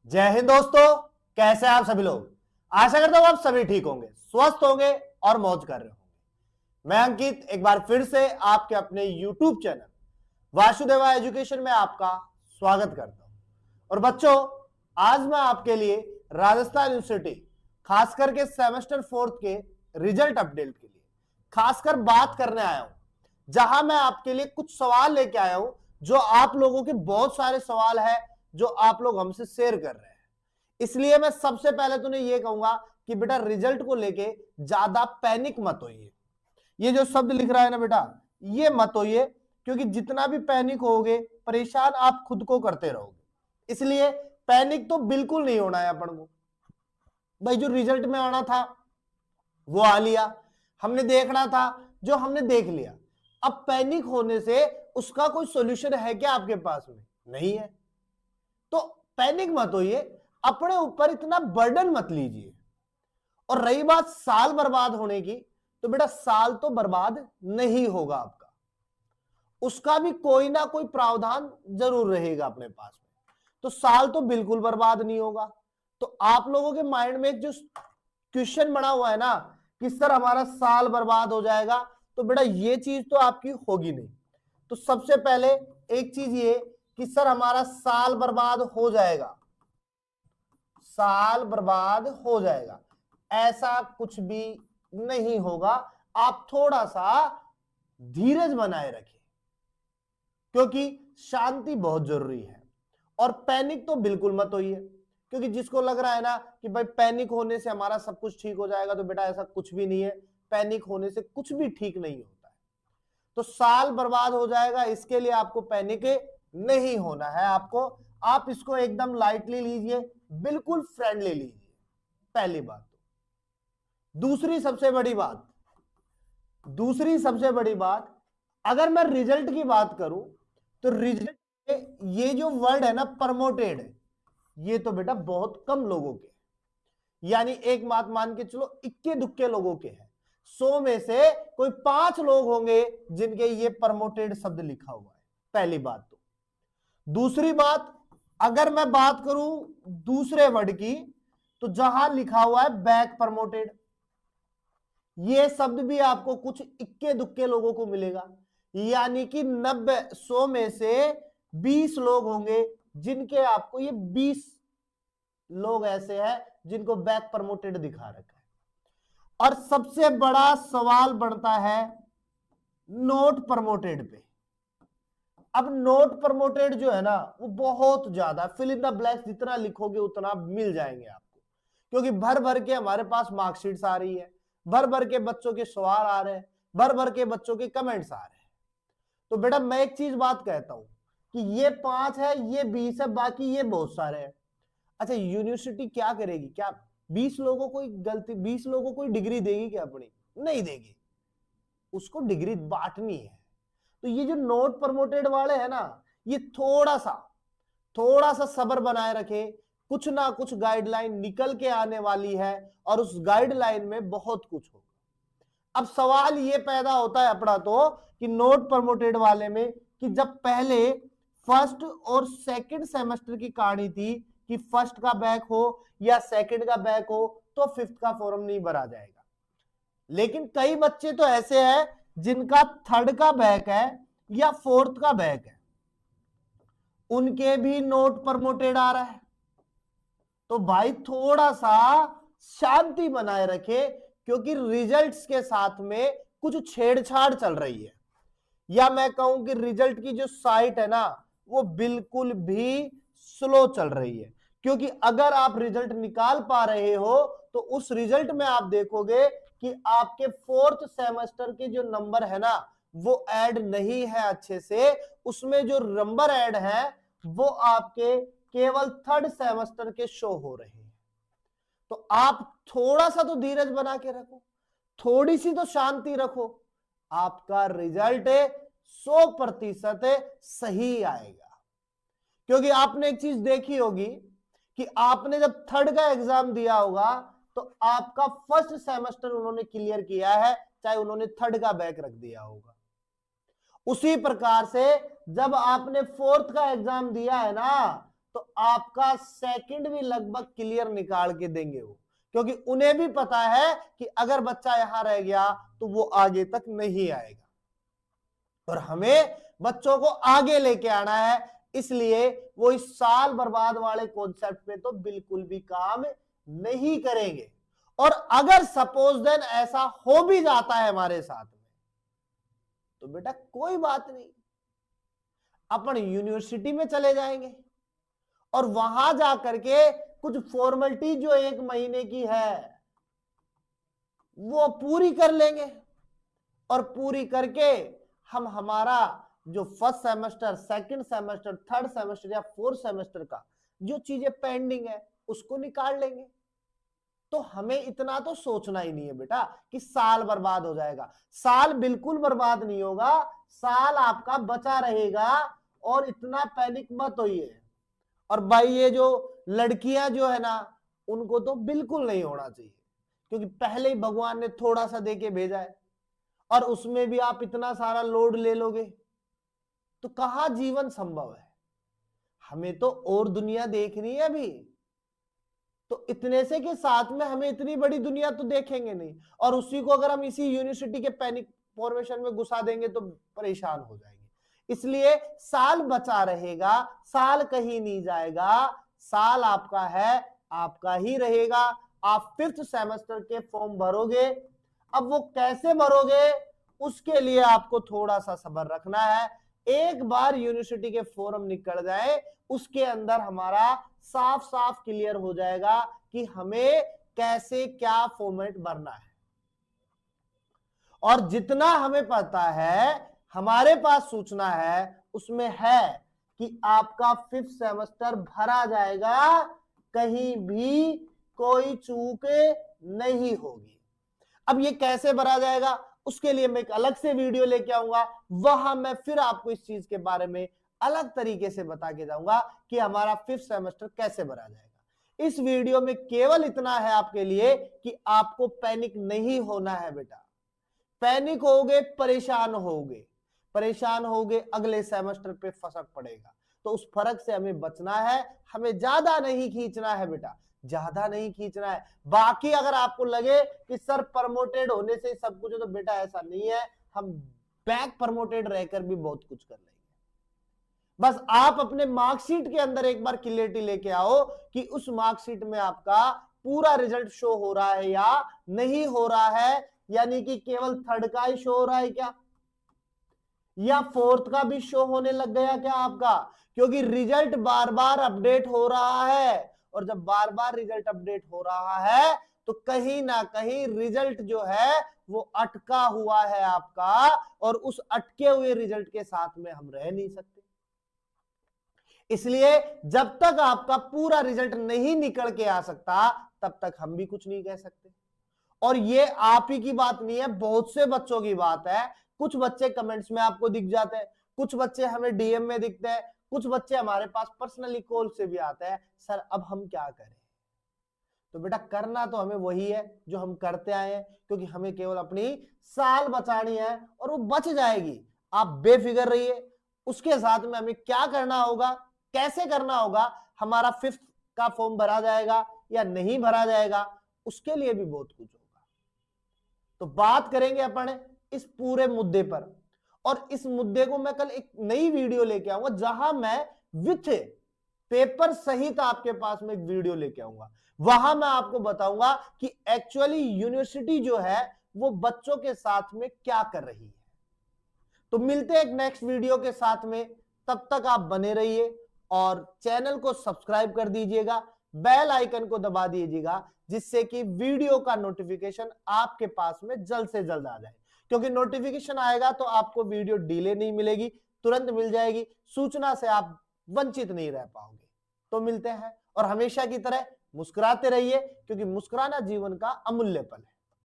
जय हिंद दोस्तों। कैसे हैं आप सभी लोग। आशा करता हूं आप सभी ठीक होंगे, स्वस्थ होंगे और मौज कर रहे होंगे। मैं अंकित एक बार फिर से आपके अपने YouTube चैनल वासुदेवा एजुकेशन में आपका स्वागत करता हूं। और बच्चों, आज मैं आपके लिए राजस्थान यूनिवर्सिटी खास करके सेमेस्टर 4 के रिजल्ट अपडेट के लिए खासकर बात करने आया हूं, जहां मैं आपके लिए कुछ सवाल लेके आया हूं जो आप लोगों के बहुत सारे सवाल है जो आप लोग हमसे शेयर कर रहे हैं। इसलिए मैं सबसे पहले तो ये कहूंगा कि बेटा रिजल्ट को लेके ज्यादा पैनिक मत होइए। ये जो शब्द लिख रहा है ना बेटा, ये मत होइए, क्योंकि जितना भी पैनिक होगे परेशान आप खुद को करते रहोगे। इसलिए पैनिक तो बिल्कुल नहीं होना है अपन को। भाई जो रिजल्ट में आना था वो आ लिया, हमने देखना था जो हमने देख लिया। अब पैनिक होने से उसका कोई सॉल्यूशन है क्या आपके पास में? नहीं है। तो पैनिक मत होइए, अपने ऊपर इतना बर्डन मत लीजिए। और रही बात साल बर्बाद होने की, तो बेटा साल तो बर्बाद नहीं होगा आपका, उसका भी कोई ना कोई प्रावधान जरूर रहेगा अपने पास में। तो साल तो बिल्कुल बर्बाद नहीं होगा। तो आप लोगों के माइंड में एक जो क्वेश्चन बना हुआ है ना कि सर हमारा साल बर्बाद हो जाएगा, तो बेटा ये चीज तो आपकी होगी नहीं। तो सबसे पहले एक चीज ये कि सर हमारा साल बर्बाद हो जाएगा, साल बर्बाद हो जाएगा, ऐसा कुछ भी नहीं होगा। आप थोड़ा सा धीरज बनाए रखें, क्योंकि शांति बहुत जरूरी है। और पैनिक तो बिल्कुल मत होइए, क्योंकि जिसको लग रहा है ना कि भाई पैनिक होने से हमारा सब कुछ ठीक हो जाएगा, तो बेटा ऐसा कुछ भी नहीं है। पैनिक होने से कुछ भी ठीक नहीं होता है। तो साल बर्बाद हो जाएगा, इसके लिए आपको पैनिक नहीं होना है। आप इसको एकदम लाइटली लीजिए, बिल्कुल फ्रेंडली लीजिए, पहली बात। दूसरी सबसे बड़ी बात, अगर मैं रिजल्ट की बात करूं, तो रिजल्ट में ये जो वर्ड है ना प्रमोटेड, ये तो बेटा बहुत कम लोगों के, यानी एक बात मान के चलो इक्के दुक्के लोगों के हैं। 100 में से कोई 5 लोग होंगे जिनके ये प्रमोटेड शब्द लिखा हुआ है, पहली बात। तो दूसरी बात, अगर मैं बात करूं दूसरे वर्ड की, तो जहां लिखा हुआ है बैक प्रमोटेड, ये शब्द भी आपको कुछ इक्के दुक्के लोगों को मिलेगा, यानी कि 100 में से 20 लोग होंगे जिनके आपको ये 20 लोग ऐसे हैं जिनको बैक प्रमोटेड दिखा रखा है। और सबसे बड़ा सवाल बनता है नोट प्रमोटेड पे। अब नोट प्रमोटेड जो है ना वो बहुत ज्यादा, फिल इन द ब्लैंक्स जितना लिखोगे उतना मिल जाएंगे आपको, क्योंकि भर भर के हमारे पास मार्कशीट्स आ रही है, भर भर के बच्चों के सवाल आ रहे हैं, भर भर के बच्चों के कमेंट्स आ रहे हैं। तो बेटा मैं एक चीज बात कहता हूं कि ये 5 है, ये 20 है, बाकी ये बहुत सारे हैं। अच्छा यूनिवर्सिटी क्या करेगी? क्या 20 लोगों को गलती 20 लोगों को डिग्री देगी क्या अपनी? नहीं देगी, उसको डिग्री बांटनी है। तो ये जो नोट प्रमोटेड वाले हैं ना, ये थोड़ा सा सब्र बनाए रखे, कुछ ना कुछ गाइडलाइन निकल के आने वाली है और उस गाइडलाइन में बहुत कुछ होगा। अब सवाल ये पैदा होता है अपना तो कि नोट प्रमोटेड वाले में, कि जब पहले फर्स्ट और सेकंड सेमेस्टर की कहानी थी कि फर्स्ट का बैक हो या सेकंड का बैक हो तो फिफ्थ का फॉर्म नहीं भरा जाएगा। लेकिन कई बच्चे तो ऐसे हैं जिनका थर्ड का बैक है या फोर्थ का बैक है, उनके भी नोट प्रमोटेड आ रहा है। तो भाई थोड़ा सा शांति बनाए रखे, क्योंकि रिजल्ट्स के साथ में कुछ छेड़छाड़ चल रही है, या मैं कहूं कि रिजल्ट की जो साइट है ना वो बिल्कुल भी स्लो चल रही है। क्योंकि अगर आप रिजल्ट निकाल पा रहे हो तो उस रिजल्ट में आप देखोगे कि आपके 4th सेमेस्टर के जो नंबर है ना वो ऐड नहीं है अच्छे से, उसमें जो नंबर ऐड है वो आपके केवल 3rd सेमेस्टर के शो हो रहे हैं। तो आप थोड़ा सा तो धीरज बना के रखो, थोड़ी सी तो शांति रखो, आपका रिजल्ट 100% सही आएगा। क्योंकि आपने एक चीज देखी होगी कि आपने जब 3rd का एग्जाम दिया होगा तो आपका 1st सेमेस्टर उन्होंने क्लियर किया है, चाहे उन्होंने 3rd का बैक रख दिया होगा। उसी प्रकार से जब आपने 4th का एग्जाम दिया है ना तो आपका सेकंड भी लगभग क्लियर निकाल के देंगे वो, क्योंकि उन्हें भी पता है कि अगर बच्चा यहां रह गया तो वो आगे तक नहीं आएगा, और हमें बच्चों को आगे लेके आना है। इसलिए वो इस साल बर्बाद वाले कॉन्सेप्ट पे तो बिल्कुल भी काम नहीं करेंगे। और अगर सपोज देन ऐसा हो भी जाता है हमारे साथ में, तो बेटा कोई बात नहीं, अपन यूनिवर्सिटी में चले जाएंगे और वहां जाकर के कुछ फॉर्मेलिटी जो 1 महीने की है वो पूरी कर लेंगे, और पूरी करके हम हमारा जो first semester, second semester, third semester या फोर्थ सेमेस्टर का जो चीजें पेंडिंग है उसको निकाल लेंगे। तो हमें इतना तो सोचना ही नहीं है बेटा कि साल बर्बाद हो जाएगा। साल बिल्कुल बर्बाद नहीं होगा, साल आपका बचा रहेगा, और इतना पैनिक मत होइए। और भाई ये जो लड़कियां जो है ना, उनको तो बिल्कुल नहीं होना चाहिए, क्योंकि पहले ही भगवान ने थोड़ा सा देके भेजा है, और उसमें भी आप इतना सारा लोड ले लोगे तो कहां जीवन संभव है। हमें तो और दुनिया देखनी है अभी, तो इतने से के साथ में हमें इतनी बड़ी दुनिया तो देखेंगे नहीं, और उसी को अगर हम इसी यूनिवर्सिटी के पैनिक फॉर्मेशन में घुसा देंगे तो परेशान हो जाएंगे। इसलिए साल बचा रहेगा, साल कहीं नहीं जाएगा, साल आपका है, आपका ही रहेगा। आप 5th सेमेस्टर के फॉर्म भरोगे। अब वो कैसे भरोगे, उसके लिए आपको थोड़ा सा सब्र रखना है। एक बार यूनिवर्सिटी के फॉर्म निकल जाए, उसके अंदर हमारा साफ साफ क्लियर हो जाएगा कि हमें कैसे क्या फॉर्मेट भरना है। और जितना हमें पता है, हमारे पास सूचना है, उसमें है कि आपका 5th सेमेस्टर भरा जाएगा, कहीं भी कोई चूक नहीं होगी। अब ये कैसे भरा जाएगा, उसके लिए मैं एक अलग से वीडियो लेके आऊंगा, वहां मैं फिर आपको इस चीज के बारे में अलग तरीके से बता के जाऊंगा कि हमारा 5th सेमेस्टर कैसे भरा जाएगा। इस वीडियो में केवल इतना है आपके लिए कि आपको पैनिक नहीं होना है बेटा। पैनिक होगे, परेशान होगे, अगले सेमेस्टर पे फर्क पड़ेगा। तो उस फर्क से हमें बचना है, हमें ज्यादा नहीं खींचना है बेटा, ज्यादा नहीं खींचना है। बाकी अगर आपको लगे कि सर प्रमोटेड होने से सब कुछ है, तो बेटा ऐसा नहीं है, हम बैक प्रमोटेड रहकर भी बहुत कुछ कर लेंगे। बस आप अपने मार्कशीट के अंदर एक बार क्लियरिटी लेके आओ कि उस मार्कशीट में आपका पूरा रिजल्ट शो हो रहा है या नहीं हो रहा है, यानी कि केवल थर्ड का ही शो हो रहा है क्या, या फोर्थ का भी शो होने लग गया क्या आपका, क्योंकि रिजल्ट बार बार अपडेट हो रहा है। और जब बार बार रिजल्ट अपडेट हो रहा है तो कहीं ना कहीं रिजल्ट जो है वो अटका हुआ है आपका, और उस अटके हुए रिजल्ट के साथ में हम रह नहीं सकते। इसलिए जब तक आपका पूरा रिजल्ट नहीं निकल के आ सकता, तब तक हम भी कुछ नहीं कह सकते। और ये आप ही की बात नहीं है, बहुत से बच्चों की बात है। कुछ बच्चे कमेंट्स में आपको दिख जाते हैं, कुछ बच्चे हमें डीएम में दिखते हैं, कुछ बच्चे हमारे पास पर्सनली कॉल से भी आते हैं, सर अब हम क्या करें। तो बेटा करना तो हमें वही है जो हम करते आए हैं, क्योंकि हमें केवल अपनी साल बचानी है, और वो बच जाएगी। आप बेफिक्र रहिए। उसके साथ में हमें क्या करना होगा, कैसे करना होगा, हमारा 5th का फॉर्म भरा जाएगा या नहीं भरा जाएगा, उसके लिए भी बहुत कुछ होगा। तो बात करेंगे अपन इस पूरे मुद्दे पर, और इस मुद्दे को मैं कल एक नई वीडियो लेके आऊंगा, जहां मैं विथ पेपर सहित आपके पास में एक वीडियो लेके आऊंगा। वहां मैं आपको बताऊंगा कि एक्चुअली यूनिवर्सिटी जो है वो बच्चों के साथ में क्या कर रही है। तो मिलते हैं एक नेक्स्ट वीडियो के साथ में, तब तक आप बने रहिए और चैनल को सब्सक्राइब कर दीजिएगा, बेल आइकन को दबा दीजिएगा, जिससे कि वीडियो का नोटिफिकेशन आपके पास में जल्द से जल्द आ जाए। क्योंकि नोटिफिकेशन आएगा तो आपको वीडियो डिले नहीं मिलेगी, तुरंत मिल जाएगी, सूचना से आप वंचित नहीं रह पाओगे। तो मिलते हैं, और हमेशा की तरह मुस्कुराते रहिए, क्योंकि मुस्कुराना जीवन का अमूल्य पल है।